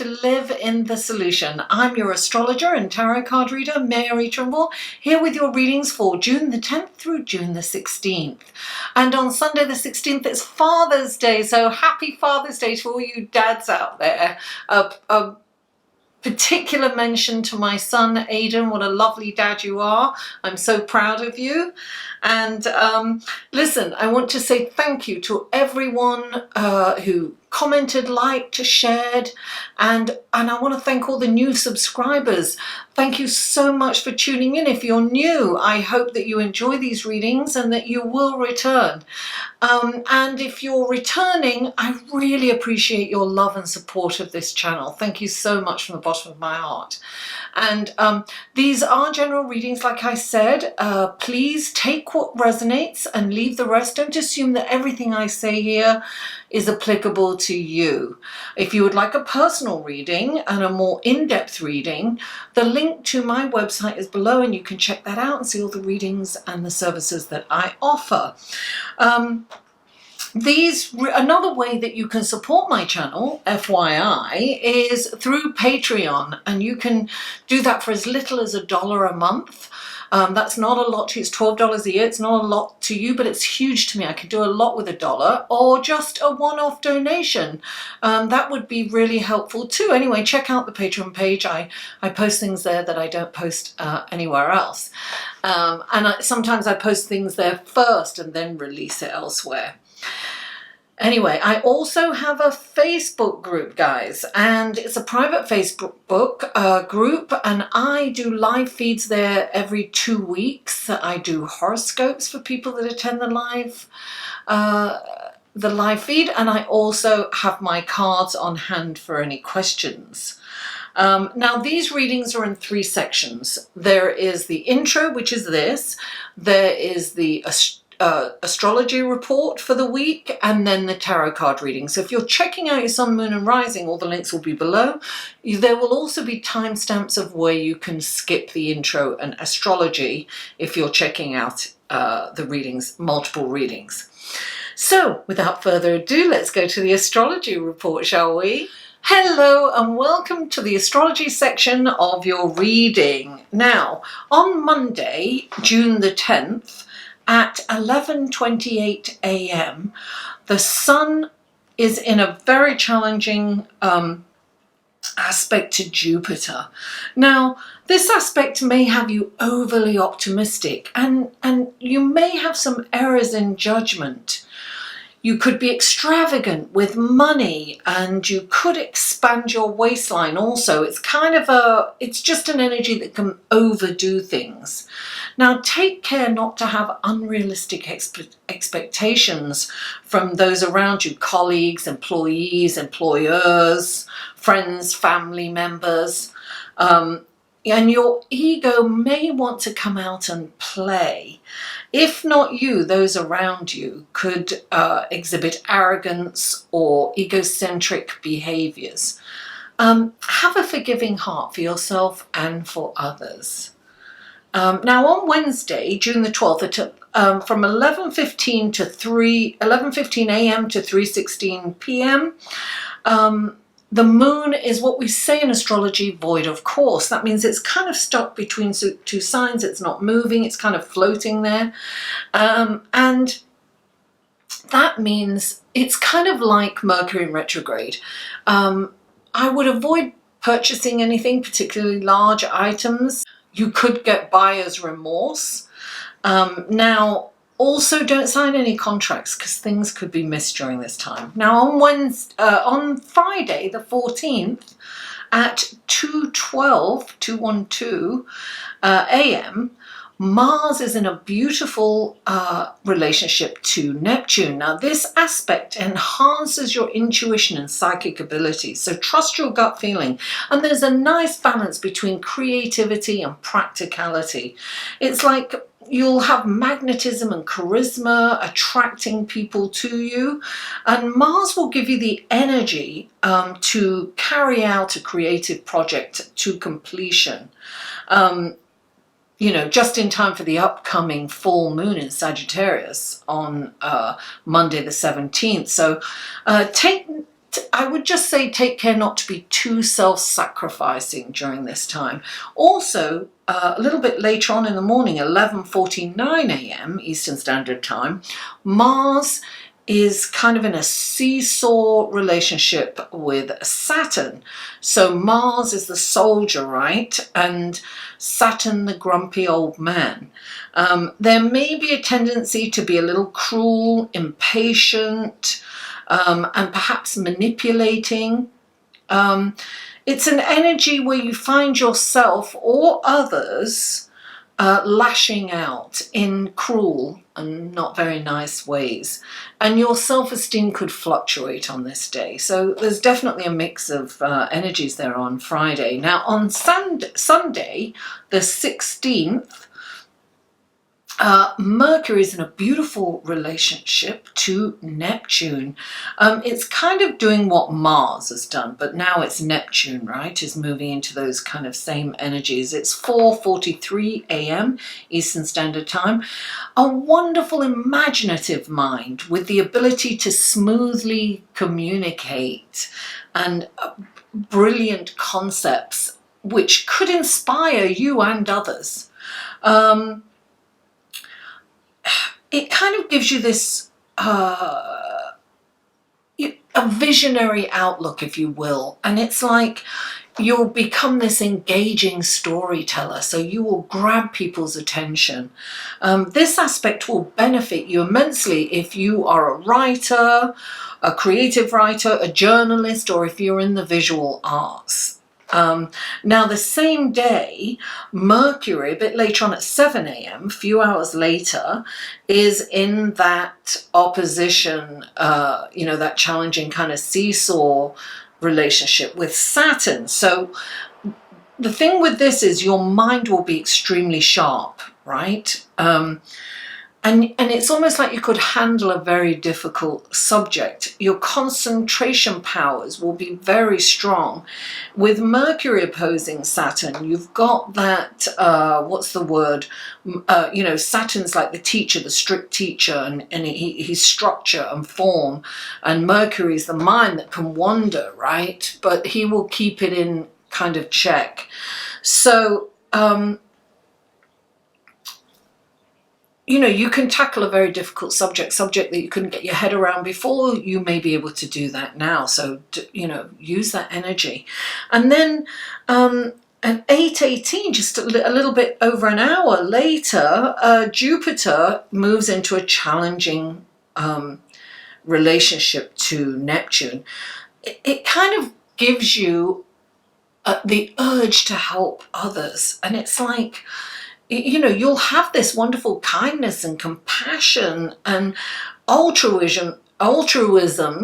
to Live in the Solution. I'm your astrologer and tarot card reader, Mary Trimble, here with your readings for June the 10th through June the 16th. And on Sunday the 16th, it's Father's Day, so happy Father's Day to all you dads out there. A particular mention to my son, Aidan. What a lovely dad you are. I'm so proud of you. And listen, I want to say thank you to everyone who commented, liked, shared, and I want to thank all the new subscribers. Thank you so much for tuning in. If you're new, I hope that you enjoy these readings and that you will return. And if you're returning, I really appreciate your love and support of this channel. Thank you so much from the bottom of my heart. And these are general readings, like I said. Please take what resonates and leave the rest. Don't assume that everything I say here is applicable to you. If you would like a personal reading and a more in-depth reading, the link to my website is below and you can check that out and see all the readings and the services that I offer. Another way that you can support my channel, FYI, is through Patreon, and you can do that for as little as $1 a month. That's not a lot to you. It's $12 a year. It's not a lot to you, but it's huge to me. I could do a lot with $1, or just a one-off donation. That would be really helpful too. Anyway, check out the Patreon page. I post things there that I don't post anywhere else. Sometimes I post things there first and then release it elsewhere. Anyway, I also have a Facebook group, guys, and it's a private Facebook group, and I do live feeds there every 2 weeks. I do horoscopes for people that attend the live feed, and I also have my cards on hand for any questions. Now, these readings are in 3 sections. There is the intro, which is this. There is the astrology report for the week, and then the tarot card reading. So if you're checking out your sun, moon and rising, all the links will be below. There will also be timestamps of where you can skip the intro and astrology if you're checking out the readings, multiple readings. So without further ado, let's go to the astrology report, shall we? Hello and welcome to the astrology section of your reading. Now, on Monday, June the 10th, at 11:28 a.m., the sun is in a very challenging aspect to Jupiter. Now, this aspect may have you overly optimistic, and you may have some errors in judgment. You could be extravagant with money, and you could expand your waistline also. It's just an energy that can overdo things. Now, take care not to have unrealistic expectations from those around you, colleagues, employees, employers, friends, family members. And your ego may want to come out and play. If not you, those around you could exhibit arrogance or egocentric behaviors. Have a forgiving heart for yourself and for others. Now, on Wednesday, June the 12th, from 11:15 a.m. to 3:16 p.m., the moon is what we say in astrology, void of course. That means it's kind of stuck between 2 signs. It's not moving. It's kind of floating there. And that means it's kind of like Mercury in retrograde. I would avoid purchasing anything, particularly large items. You could get buyer's remorse. Now, also, don't sign any contracts because things could be missed during this time. Now, on Friday, the 14th, at 2:12 a.m., Mars is in a beautiful relationship to Neptune. Now, this aspect enhances your intuition and psychic abilities, so trust your gut feeling. And there's a nice balance between creativity and practicality. It's like you'll have magnetism and charisma attracting people to you, and Mars will give you the energy to carry out a creative project to completion. Just in time for the upcoming full moon in Sagittarius on Monday the 17th. So take I would just say take care not to be too self-sacrificing during this time. Also, a little bit later on in the morning, 11:49 AM Eastern Standard Time, Mars is kind of in a seesaw relationship with Saturn. So Mars is the soldier, right? And Saturn, the grumpy old man. There may be a tendency to be a little cruel, impatient, and perhaps manipulating. It's an energy where you find yourself or others lashing out in cruel and not very nice ways. And your self-esteem could fluctuate on this day. So there's definitely a mix of energies there on Friday. Now on Sunday, the 16th, Mercury is in a beautiful relationship to Neptune. It's kind of doing what Mars has done, but now it's Neptune, right, is moving into those kind of same energies. It's 4:43 AM Eastern Standard Time. A wonderful imaginative mind with the ability to smoothly communicate and brilliant concepts which could inspire you and others. It kind of gives you this a visionary outlook, if you will, and it's like you'll become this engaging storyteller, so you will grab people's attention. This aspect will benefit you immensely if you are a writer, a creative writer, a journalist, or if you're in the visual arts. Now the same day, Mercury, a bit later on at 7 AM, a few hours later, is in that opposition, that challenging kind of seesaw relationship with Saturn. So the thing with this is your mind will be extremely sharp, right? And it's almost like you could handle a very difficult subject. Your concentration powers will be very strong. With Mercury opposing Saturn, you've got that, what's the word? Saturn's like the teacher, the strict teacher, and he's structure and form. And Mercury's the mind that can wander, right? But he will keep it in kind of check. So, you can tackle a very difficult subject that you couldn't get your head around before. You may be able to do that now. So, use that energy. And then at 8:18, just a little bit over an hour later, Jupiter moves into a challenging relationship to Neptune. It kind of gives you the urge to help others. And it's like, you'll have this wonderful kindness and compassion, and altruism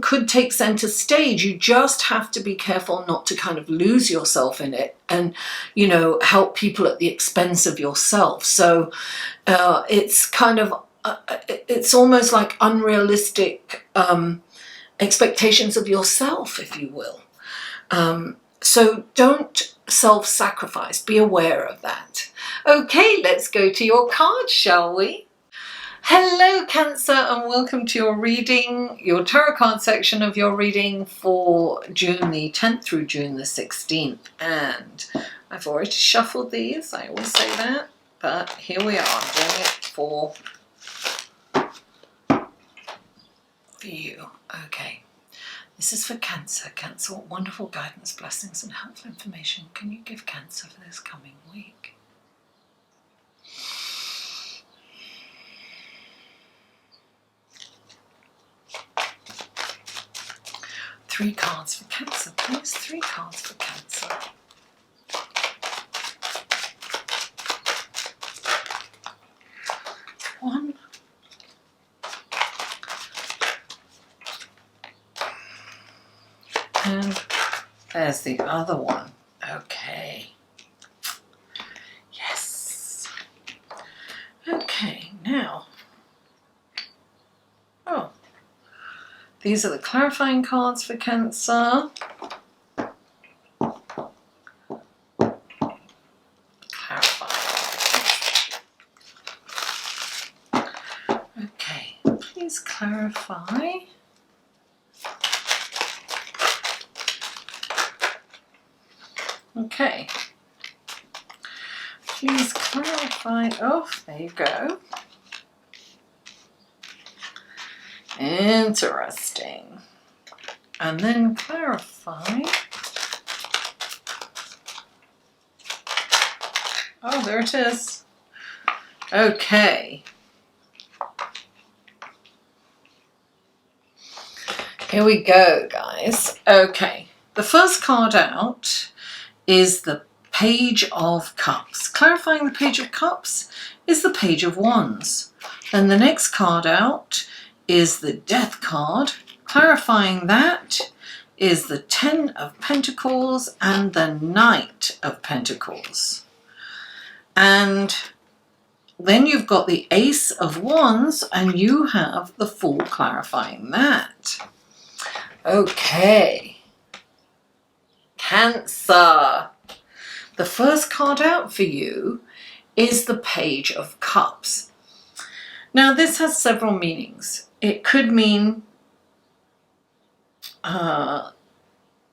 could take center stage. You just have to be careful not to kind of lose yourself in it and, help people at the expense of yourself. So it's kind of, it's almost like unrealistic expectations of yourself, if you will. So don't self-sacrifice. Be aware of that. Okay, let's go to your cards, shall we? Hello, Cancer, and welcome to your reading, your tarot card section of your reading for June the 10th through June the 16th. And I've already shuffled these, I always say that, but here we are, I'm doing it for you. Okay. This is for Cancer. Cancer, what wonderful guidance, blessings and helpful information can you give Cancer for this coming week? Three cards for Cancer, please. 3 cards for Cancer. One. And there's the other one. Okay. Yes. Okay, now. Oh. These are the clarifying cards for Cancer. Clarifying. Okay, please clarify Okay. Please clarify. Oh, there you go. Interesting. And then clarify. Oh, there it is. Okay. Here we go, guys. Okay. The first card out is the Page of Cups. Clarifying the Page of Cups is the Page of Wands. Then the next card out is the Death card. Clarifying that is the Ten of Pentacles and the Knight of Pentacles. And then you've got the Ace of Wands, and you have the Fool clarifying that. Okay. Cancer. The first card out for you is the Page of Cups. Now, this has several meanings. It could mean, okay,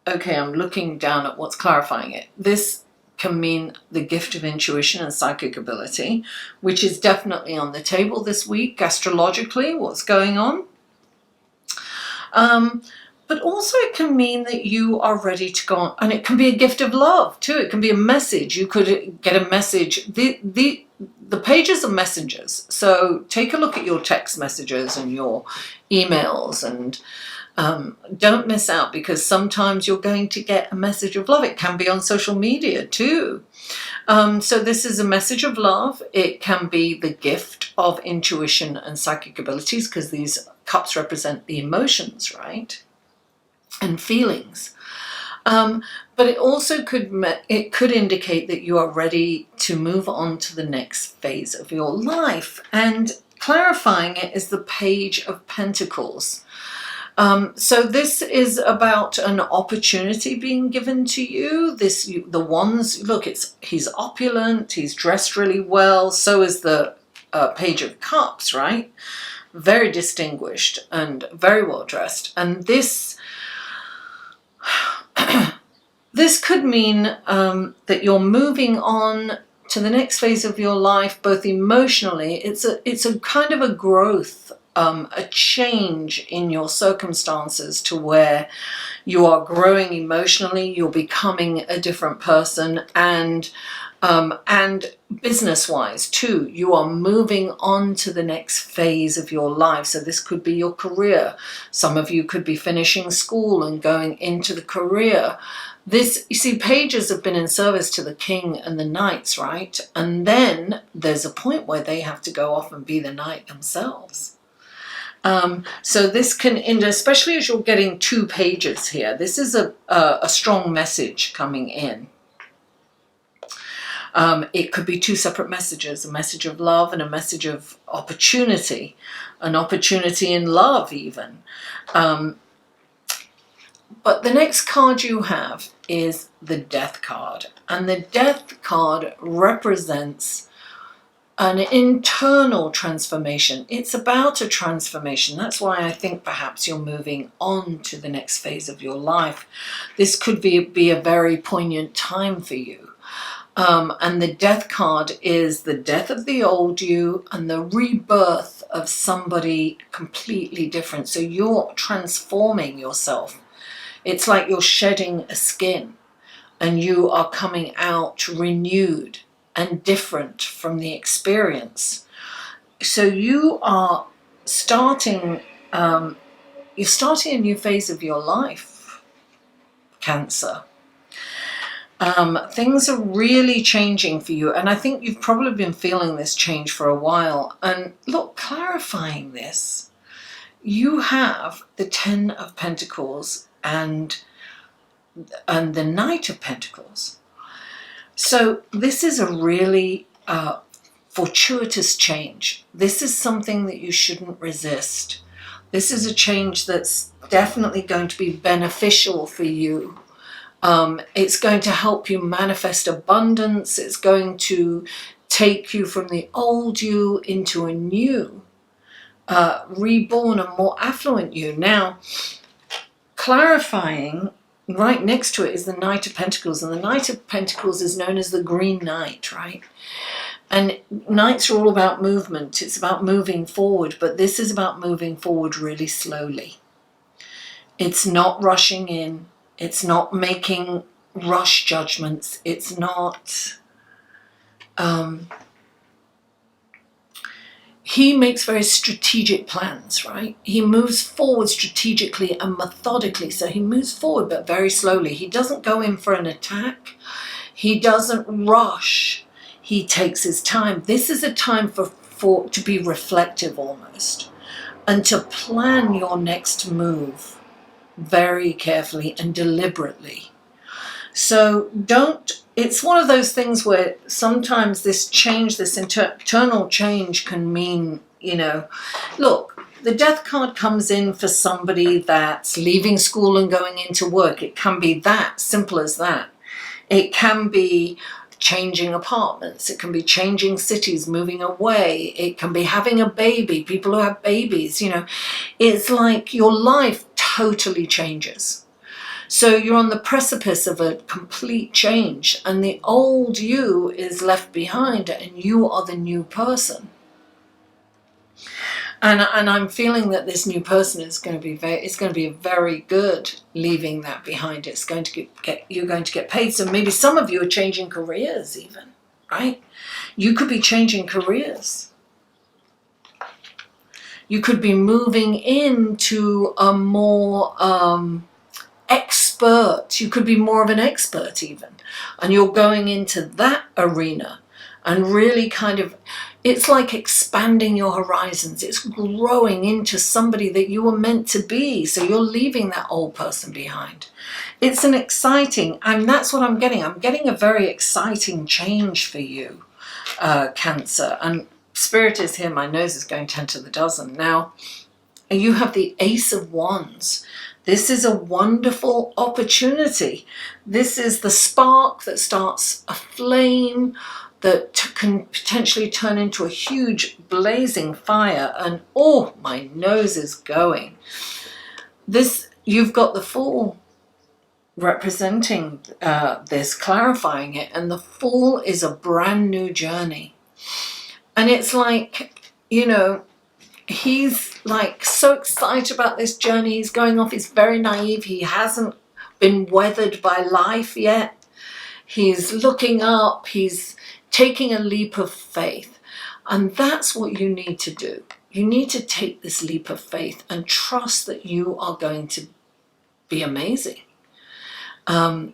I'm looking down at what's clarifying it. This can mean the gift of intuition and psychic ability, which is definitely on the table this week, astrologically, what's going on. But also it can mean that you are ready to go on, and it can be a gift of love too. It can be a message. You could get a message. The pages are messengers, so take a look at your text messages and your emails, and don't miss out, because sometimes you're going to get a message of love. It can be on social media too. So this is a message of love. It can be the gift of intuition and psychic abilities, because these cups represent the emotions, right? And feelings. But it also could indicate that you are ready to move on to the next phase of your life. And clarifying it is the Page of Pentacles. So this is about an opportunity being given to you. The Wands, look, he's opulent, he's dressed really well, so is the Page of Cups, right? Very distinguished and very well dressed. And this could mean that you're moving on to the next phase of your life, both emotionally. It's a kind of a growth, a change in your circumstances, to where you are growing emotionally, you're becoming a different person, and business-wise too, you are moving on to the next phase of your life. So this could be your career. Some of you could be finishing school and going into the career. This, you see, pages have been in service to the king and the knights, right? And then there's a point where they have to go off and be the knight themselves. So this can, especially as you're getting two pages here, this is a strong message coming in. It could be two separate messages, a message of love and a message of opportunity, an opportunity in love even. But the next card you have is the Death card. And the Death card represents an internal transformation. It's about a transformation. That's why I think perhaps you're moving on to the next phase of your life. This could be a very poignant time for you. And the Death card is the death of the old you and the rebirth of somebody completely different. So you're transforming yourself. It's like you're shedding a skin and you are coming out renewed and different from the experience. So you are starting, you're starting a new phase of your life, Cancer. Things are really changing for you, and I think you've probably been feeling this change for a while. And look, clarifying this, you have the Ten of Pentacles and the Knight of Pentacles. So this is a really fortuitous change. This is something that you shouldn't resist. This is a change that's definitely going to be beneficial for you. It's going to help you manifest abundance. It's going to take you from the old you into a new, reborn and more affluent you. Now, clarifying right next to it is the Knight of Pentacles, and the Knight of Pentacles is known as the Green Knight, right? And Knights are all about movement. It's about moving forward, but this is about moving forward really slowly. It's not rushing in. It's not making rush judgments. It's not... he makes very strategic plans, right? He moves forward strategically and methodically. So he moves forward, but very slowly. He doesn't go in for an attack. He doesn't rush. He takes his time. This is a time to be reflective almost, and to plan your next move very carefully and deliberately. So it's one of those things where sometimes this change, this internal change can mean, look, the Death card comes in for somebody that's leaving school and going into work. It can be that simple as that. It can be changing apartments. It can be changing cities, moving away. It can be having a baby, people who have babies, It's like your life totally changes. So you're on the precipice of a complete change, and the old you is left behind and you are the new person. And I'm feeling that this new person is going to be very good leaving that behind. It's going to you're going to get paid. So maybe some of you are changing careers even, right? You could be changing careers. You could be moving into a more expert. You could be more of an expert even. And you're going into that arena and really it's like expanding your horizons. It's growing into somebody that you were meant to be. So you're leaving that old person behind. It's an exciting, and that's what I'm getting. I'm getting a very exciting change for you, Cancer. And Spirit is here. My nose is going 10 to the dozen. Now, you have the Ace of Wands. This is a wonderful opportunity. This is the spark that starts a flame that can potentially turn into a huge blazing fire. And oh, my nose is going. You've got the Fool representing this, clarifying it. And the Fool is a brand new journey. And it's like, he's like so excited about this journey. He's going off. He's very naive. He hasn't been weathered by life yet. He's looking up. He's taking a leap of faith. And that's what you need to do. You need to take this leap of faith and trust that you are going to be amazing. I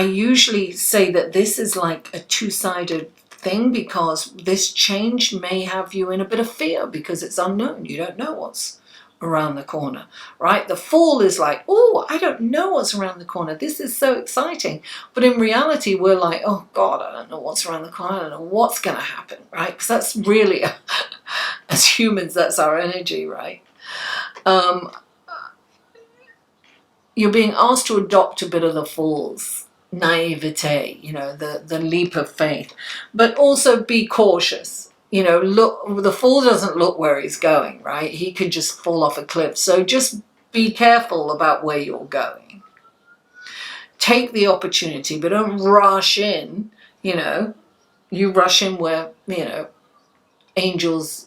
usually say that this is like a two-sided thing, because this change may have you in a bit of fear because it's unknown. You don't know what's around the corner, right? The Fool is like, oh, I don't know what's around the corner. This is so exciting. But in reality, we're like, oh God, I don't know what's around the corner. I don't know what's going to happen, right? Because that's really, as humans, that's our energy, right? You're being asked to adopt a bit of the Fool's naivete, the leap of faith, but also be cautious. Look, the Fool doesn't look where he's going, right? He could just fall off a cliff. So just be careful about where you're going. Take the opportunity, but don't rush in. You rush in where,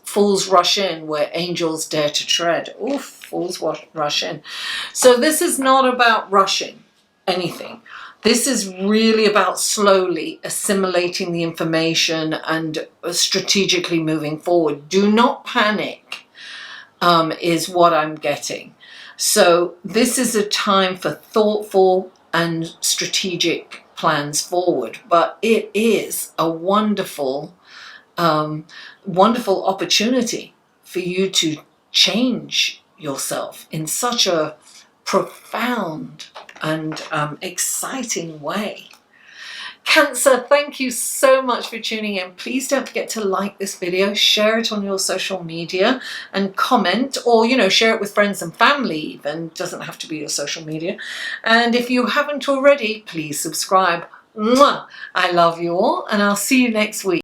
fools rush in where angels dare to tread. Oof, fools rush in. So this is not about rushing anything. This is really about slowly assimilating the information and strategically moving forward. Do not panic, is what I'm getting. So this is a time for thoughtful and strategic plans forward. But it is a wonderful, wonderful opportunity for you to change yourself in such a profound and exciting way. Cancer, thank you so much for tuning in. Please don't forget to like this video, share it on your social media, and comment, or share it with friends and family even. It doesn't have to be your social media. And if you haven't already, please subscribe. Mwah! I love you all, and I'll see you next week.